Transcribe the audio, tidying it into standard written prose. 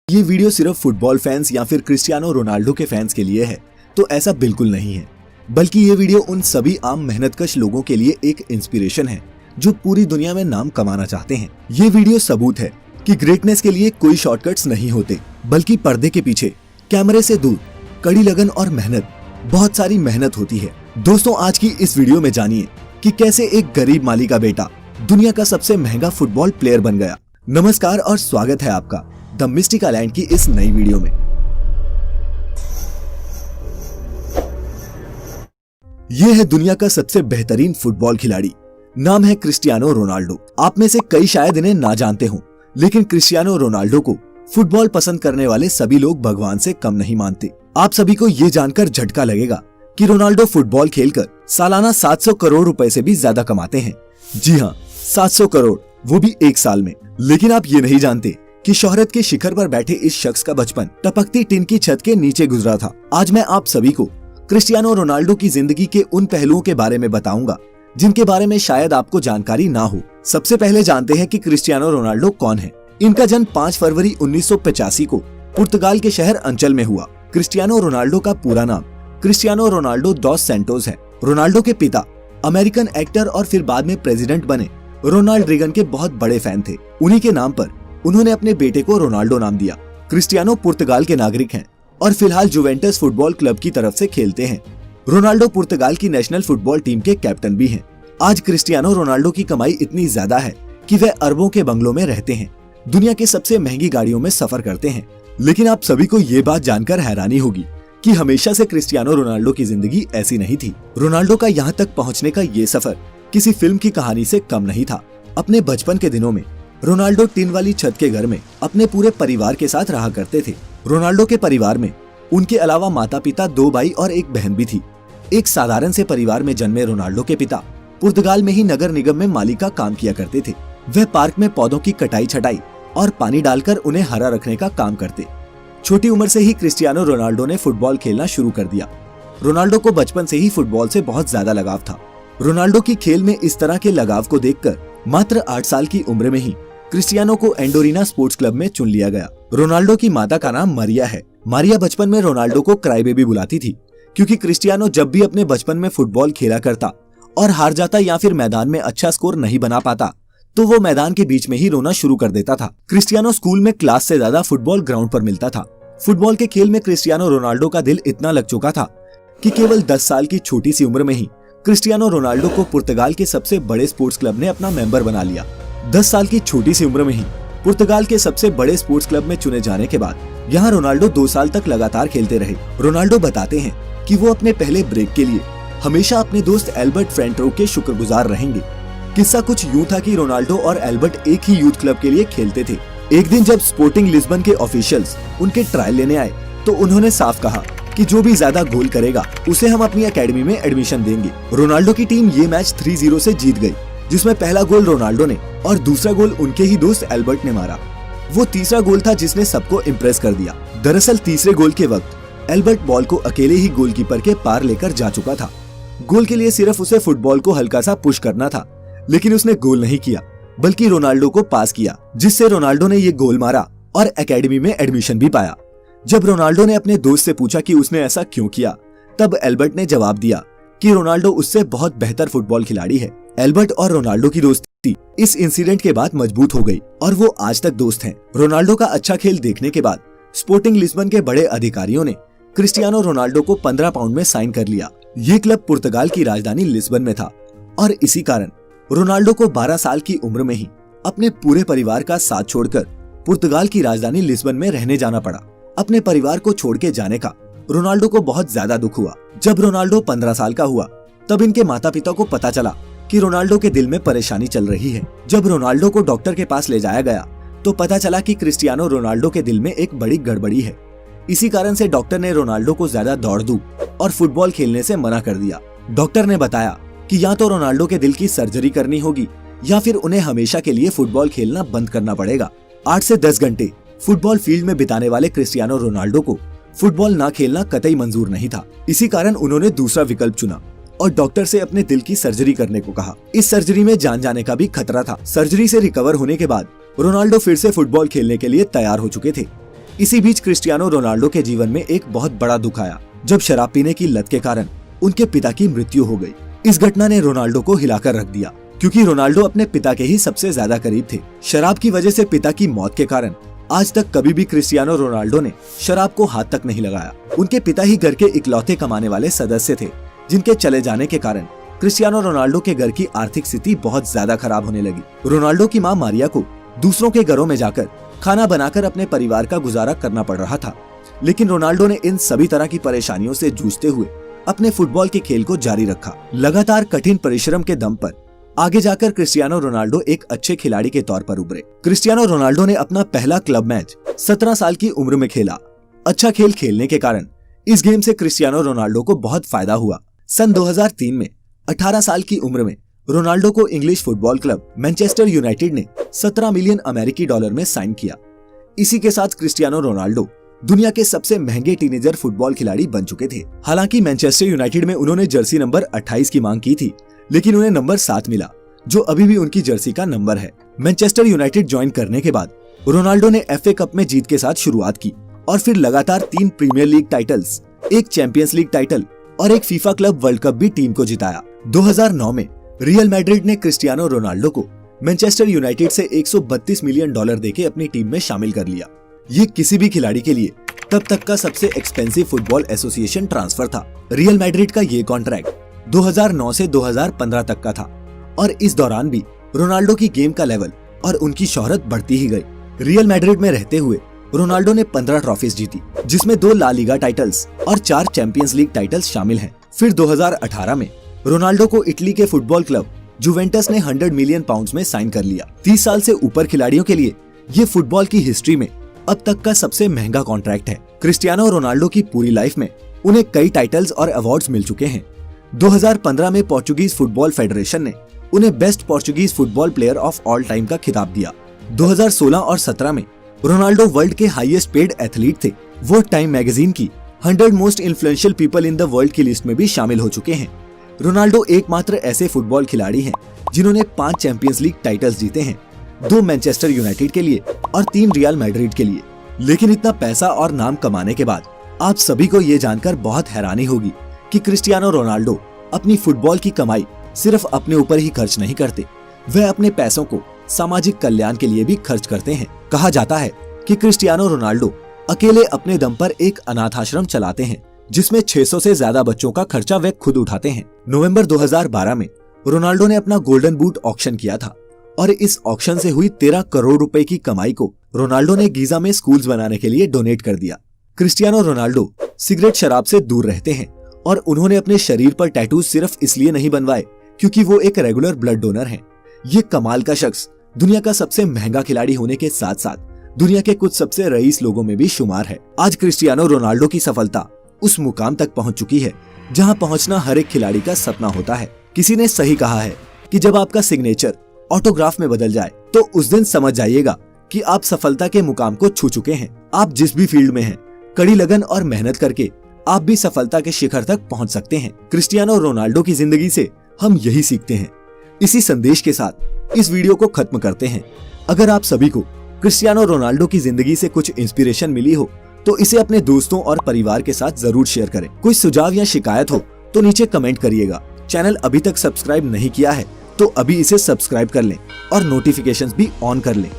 ये वीडियो सिर्फ football fans या फिर क्रिस्टियानो रोनाल्डो के फैंस के लिए है, तो ऐसा बिल्कुल नहीं है। बल्कि ये वीडियो उन सभी आम मेहनतकश लोगों के लिए एक इंस्पिरेशन है जो पूरी दुनिया में नाम कमाना चाहते हैं। ये वीडियो सबूत है कि ग्रेटनेस के लिए कोई शॉर्टकट्स नहीं होते, बल्कि पर्दे के पीछे कैमरे से दूर कड़ी लगन और मेहनत, बहुत सारी मेहनत होती है। दोस्तों, आज की इस वीडियो में जानिए कि कैसे एक गरीब माली का बेटा दुनिया का सबसे महंगा फुटबॉल प्लेयर बन गया। नमस्कार और स्वागत है आपका द मिस्टिक आइलैंड की इस नई वीडियो में। यह है दुनिया का सबसे बेहतरीन फुटबॉल खिलाड़ी, नाम है क्रिस्टियानो रोनाल्डो। आप में से कई शायद इन्हें ना जानते हों, लेकिन क्रिस्टियानो रोनाल्डो को फुटबॉल पसंद करने वाले सभी लोग भगवान से कम नहीं मानते। आप सभी को ये जानकर झटका लगेगा कि रोनाल्डो फुटबॉल खेलकर सालाना 700 करोड़ रुपए से भी ज्यादा कमाते हैं। जी हाँ, 700 करोड़, वो भी एक साल में। लेकिन आप ये नहीं जानते कि शोहरत के शिखर पर बैठे इस शख्स का बचपन टपकती टिन की छत के नीचे गुजरा था। आज मैं आप सभी को क्रिस्टियानो रोनाल्डो की जिंदगी के उन पहलुओं के बारे में बताऊंगा जिनके बारे में शायद आपको जानकारी ना हो। सबसे पहले जानते हैं कि क्रिस्टियानो रोनाल्डो कौन है। इनका जन्म 5 फरवरी 1985 को पुर्तगाल के शहर अंचल में हुआ। क्रिस्टियानो रोनाल्डो का पूरा नाम क्रिस्टियानो रोनाल्डो दोस सैंटोस है। रोनाल्डो के पिता अमेरिकन एक्टर और फिर बाद में प्रेसिडेंट बने रोनाल्ड रेगन के बहुत बड़े फैन थे। उन्हीं के नाम पर उन्होंने अपने बेटे को रोनाल्डो नाम दिया। क्रिस्टियानो पुर्तगाल के नागरिक हैं और फिलहाल जुवेंटस फुटबॉल क्लब की तरफ से खेलते हैं। रोनाल्डो पुर्तगाल की नेशनल फुटबॉल टीम के कैप्टन भी हैं। आज क्रिस्टियानो रोनाल्डो की कमाई इतनी ज्यादा है कि वह अरबों के बंगलों में रहते हैं, दुनिया की सबसे महंगी गाड़ियों में सफर करते हैं। लेकिन आप सभी को ये बात जानकर हैरानी होगी कि हमेशा से क्रिस्टियानो रोनाल्डो की जिंदगी ऐसी नहीं थी। रोनाल्डो का यहाँ तक पहुँचने का ये सफर किसी फिल्म की कहानी से कम नहीं था। अपने बचपन के दिनों में रोनाल्डो टिन वाली छत के घर में अपने पूरे परिवार के साथ रहा करते थे। रोनाल्डो के परिवार में उनके अलावा माता पिता, 2 भाई और एक बहन भी थी। एक साधारण से परिवार में जन्मे रोनाल्डो के पिता पुर्तगाल में ही नगर निगम में माली का काम किया करते थे। वह पार्क में पौधों की कटाई छटाई और पानी डालकर उन्हें हरा रखने का काम करते। छोटी उम्र से ही क्रिस्टियानो रोनाल्डो ने फुटबॉल खेलना शुरू कर दिया। रोनाल्डो को बचपन से ही फुटबॉल से बहुत ज्यादा लगाव था। रोनाल्डो की खेल में इस तरह के लगाव को देखकर मात्र 8 साल की उम्र में ही क्रिस्टियानो को एंडोरिना स्पोर्ट्स क्लब में चुन लिया गया। रोनाल्डो की माता का नाम मारिया है। मारिया बचपन में रोनाल्डो को क्राई बेबी बुलाती थी, क्योंकि क्रिस्टियानो जब भी अपने बचपन में फुटबॉल खेला करता और हार जाता या फिर मैदान में अच्छा स्कोर नहीं बना पाता, तो वो मैदान के बीच में ही रोना शुरू कर देता था। क्रिस्टियानो स्कूल में क्लास से ज्यादा फुटबॉल ग्राउंड पर मिलता था। फुटबॉल के खेल में क्रिस्टियानो रोनाल्डो का दिल इतना लग चुका था कि केवल 10 साल की छोटी सी उम्र में ही क्रिस्टियानो रोनाल्डो को पुर्तगाल के सबसे बड़े स्पोर्ट्स क्लब ने अपना मेंबर बना लिया। 10 साल की छोटी सी उम्र में ही पुर्तगाल के सबसे बड़े स्पोर्ट्स क्लब में चुने जाने के बाद यहाँ रोनाल्डो 2 साल तक लगातार खेलते रहे। रोनाल्डो बताते हैं कि वो अपने पहले ब्रेक के लिए हमेशा अपने दोस्त एल्बर्ट फ्रेंटरो के शुक्रगुजार रहेंगे। किस्सा कुछ यूँ था कि रोनाल्डो और एल्बर्ट एक ही यूथ क्लब के लिए खेलते थे। एक दिन जब स्पोर्टिंग लिस्बन के ऑफिशियल्स उनके ट्रायल लेने आए, तो उन्होंने साफ कहा कि जो भी ज्यादा गोल करेगा उसे हम अपनी एकेडमी में एडमिशन देंगे। रोनाल्डो की टीम ये मैच 3-0 से जीत गई, जिसमें पहला गोल रोनाल्डो ने और दूसरा गोल उनके ही दोस्त एल्बर्ट ने मारा। वो तीसरा गोल था जिसने सबको इम्प्रेस कर दिया। दरअसल तीसरे गोल के वक्त एल्बर्ट बॉल को अकेले ही गोलकीपर के पार लेकर जा चुका था। गोल के लिए सिर्फ उसे फुटबॉल को हल्का सा पुश करना था, लेकिन उसने गोल नहीं किया, बल्कि रोनाल्डो को पास किया, जिससे रोनाल्डो ने ये गोल मारा और एकेडमी में एडमिशन भी पाया। जब रोनाल्डो ने अपने दोस्त से पूछा कि उसने ऐसा क्यों किया, तब एल्बर्ट ने जवाब दिया कि रोनाल्डो उससे बहुत बेहतर फुटबॉल खिलाड़ी है। एल्बर्ट और रोनाल्डो की दोस्ती इस इंसिडेंट के बाद मजबूत हो गई और वो आज तक दोस्त हैं। रोनाल्डो का अच्छा खेल देखने के बाद स्पोर्टिंग लिस्बन के बड़े अधिकारियों ने क्रिस्टियानो रोनाल्डो को 15 पाउंड में साइन कर लिया। ये क्लब पुर्तगाल की राजधानी लिस्बन में था और इसी कारण रोनाल्डो को 12 साल की उम्र में ही अपने पूरे परिवार का साथ छोड़कर पुर्तगाल की राजधानी लिस्बन में रहने जाना पड़ा। अपने परिवार को छोड़ के जाने का रोनाल्डो को बहुत ज्यादा दुख हुआ। जब रोनाल्डो 15 साल का हुआ, तब इनके माता पिता को पता चला कि रोनाल्डो के दिल में परेशानी चल रही है। जब रोनाल्डो को डॉक्टर के पास ले जाया गया, तो पता चला कि क्रिस्टियानो रोनाल्डो के दिल में एक बड़ी गड़बड़ी है। इसी कारण से डॉक्टर ने रोनाल्डो को ज्यादा दौड़ धूप और फुटबॉल खेलने से मना कर दिया। डॉक्टर ने बताया कि या तो रोनाल्डो के दिल की सर्जरी करनी होगी या फिर उन्हें हमेशा के लिए फुटबॉल खेलना बंद करना पड़ेगा। 8 से 10 घंटे फुटबॉल फील्ड में बिताने वाले क्रिस्टियानो रोनाल्डो को फुटबॉल ना खेलना कतई मंजूर नहीं था। इसी कारण उन्होंने दूसरा विकल्प चुना और डॉक्टर से अपने दिल की सर्जरी करने को कहा। इस सर्जरी में जान जाने का भी खतरा था। सर्जरी से रिकवर होने के बाद रोनाल्डो फिर से फुटबॉल खेलने के लिए तैयार हो चुके थे। इसी बीच क्रिस्टियानो रोनाल्डो के जीवन में एक बहुत बड़ा दुख आया जब शराब पीने की लत के कारण उनके पिता की मृत्यु हो गई। इस घटना ने रोनाल्डो को हिलाकर रख दिया, क्योंकि रोनाल्डो अपने पिता के ही सबसे ज्यादा करीब थे। शराब की वजह से पिता की मौत के कारण आज तक कभी भी क्रिस्टियानो रोनाल्डो ने शराब को हाथ तक नहीं लगाया। उनके पिता ही घर के इकलौते कमाने वाले सदस्य थे, जिनके चले जाने के कारण क्रिस्टियानो रोनाल्डो के घर की आर्थिक स्थिति बहुत ज्यादा खराब होने लगी। रोनाल्डो की मां मारिया को दूसरों के घरों में जाकर खाना बनाकर अपने परिवार का गुजारा करना पड़ रहा था, लेकिन रोनाल्डो ने इन सभी तरह की परेशानियों से जूझते हुए अपने फुटबॉल के खेल को जारी रखा। लगातार कठिन परिश्रम के दम पर आगे जाकर क्रिस्टियानो रोनाल्डो एक अच्छे खिलाड़ी के तौर पर उभरे। क्रिस्टियानो रोनाल्डो ने अपना पहला क्लब मैच 17 साल की उम्र में खेला। अच्छा खेल खेलने के कारण इस गेम से क्रिस्टियानो रोनाल्डो को बहुत फायदा हुआ। सन 2003 में 18 साल की उम्र में रोनाल्डो को English football club Manchester United ने 17 मिलियन अमेरिकी डॉलर में साइन किया। इसी के साथ क्रिस्टियानो रोनाल्डो दुनिया के सबसे महंगे टीनेजर फुटबॉल खिलाड़ी बन चुके थे। हालांकि मैनचेस्टर यूनाइटेड में उन्होंने जर्सी नंबर 28 की मांग की थी, लेकिन उन्हें नंबर 7 मिला, जो अभी भी उनकी जर्सी का नंबर है। मैनचेस्टर यूनाइटेड ज्वाइन करने के बाद रोनाल्डो ने FA कप में जीत के साथ शुरुआत की और फिर लगातार 3 प्रीमियर लीग टाइटल्स, एक चैंपियंस लीग टाइटल और एक फीफा क्लब वर्ल्ड कप भी टीम को जिताया। 2009 में रियल मैड्रिड ने क्रिस्टियानो रोनाल्डो को मैनचेस्टर यूनाइटेड से 132 मिलियन डॉलर देके अपनी टीम में शामिल कर लिया। ये किसी भी खिलाड़ी के लिए तब तक का सबसे एक्सपेंसिव फुटबॉल एसोसिएशन ट्रांसफर था। रियल मैड्रिड का ये कॉन्ट्रैक्ट 2009 से 2015 तक का था और इस दौरान भी रोनाल्डो की गेम का लेवल और उनकी शोहरत बढ़ती ही गई। रियल मैड्रिड में रहते हुए रोनाल्डो ने 15 ट्रॉफीज जीती, जिसमें 2 ला लीगा टाइटल्स और 4 चैंपियंस लीग टाइटल्स शामिल हैं। फिर 2018 में रोनाल्डो को इटली के फुटबॉल क्लब जुवेंटस ने 100 मिलियन पाउंड्स में साइन कर लिया। 30 साल से ऊपर खिलाड़ियों के लिए ये फुटबॉल की हिस्ट्री में अब तक का सबसे महंगा कॉन्ट्रैक्ट है। क्रिस्टियानो रोनाल्डो की पूरी लाइफ में उन्हें कई टाइटल्स और अवार्ड्स मिल चुके हैं। 2015 में पोर्चुगीज फुटबॉल फेडरेशन ने उन्हें best Portuguese football player of all time का खिताब दिया। 2016 और 17 में रोनाल्डो वर्ल्ड के हाईएस्ट पेड एथलीट थे। वो टाइम मैगजीन की 100 most influential people in the world की लिस्ट में भी शामिल हो चुके हैं। रोनाल्डो एकमात्र ऐसे फुटबॉल खिलाड़ी हैं जिन्होंने 5 चैंपियंस लीग टाइटल्स जीते हैं, 2 मैनचेस्टर यूनाइटेड के लिए और 3 रियल मैड्रिड के लिए। लेकिन इतना पैसा और नाम कमाने के बाद आप सभी को ये जानकर बहुत हैरानी होगी कि क्रिस्टियानो रोनाल्डो अपनी फुटबॉल की कमाई सिर्फ अपने ऊपर ही खर्च नहीं करते, वह अपने पैसों को सामाजिक कल्याण के लिए भी खर्च करते हैं। कहा जाता है कि क्रिस्टियानो रोनाल्डो अकेले अपने दम पर एक अनाथ आश्रम चलाते हैं, जिसमें 600 से ज्यादा बच्चों का खर्चा वे खुद उठाते हैं। नवंबर 2012 में रोनाल्डो ने अपना गोल्डन बूट ऑक्शन किया था और इस ऑक्शन से हुई 13 करोड़ रुपए की कमाई को रोनाल्डो ने गीजा में स्कूल्स बनाने के लिए डोनेट कर दिया। क्रिस्टियानो रोनाल्डो सिगरेट शराब से दूर रहते हैं और उन्होंने अपने शरीर पर टैटूज सिर्फ इसलिए नहीं बनवाए क्योंकि वो एक रेगुलर ब्लड डोनर हैं। ये कमाल का शख्स दुनिया का सबसे महंगा खिलाड़ी होने के साथ साथ दुनिया के कुछ सबसे रईस लोगों में भी शुमार है। आज क्रिस्टियानो रोनाल्डो की सफलता उस मुकाम तक पहुंच चुकी है जहां पहुंचना हर एक खिलाड़ी का सपना होता है। किसी ने सही कहा है कि जब आपका सिग्नेचर ऑटोग्राफ में बदल जाए तो उस दिन समझ जाइएगा कि आप सफलता के मुकाम को छू चुके हैं। आप जिस भी फील्ड में हैं, कड़ी लगन और मेहनत करके आप भी सफलता के शिखर तक पहुंच सकते हैं। क्रिस्टियानो रोनाल्डो की जिंदगी से हम यही सीखते हैं। इसी संदेश के साथ इस वीडियो को खत्म करते हैं। अगर आप सभी को क्रिस्टियानो रोनाल्डो की जिंदगी से कुछ इंस्पिरेशन मिली हो तो इसे अपने दोस्तों और परिवार के साथ जरूर शेयर करें। कोई सुझाव या शिकायत हो तो नीचे कमेंट करिएगा। चैनल अभी तक सब्सक्राइब नहीं किया है तो अभी इसे सब्सक्राइब कर लें और नोटिफिकेशंस भी ऑन कर लें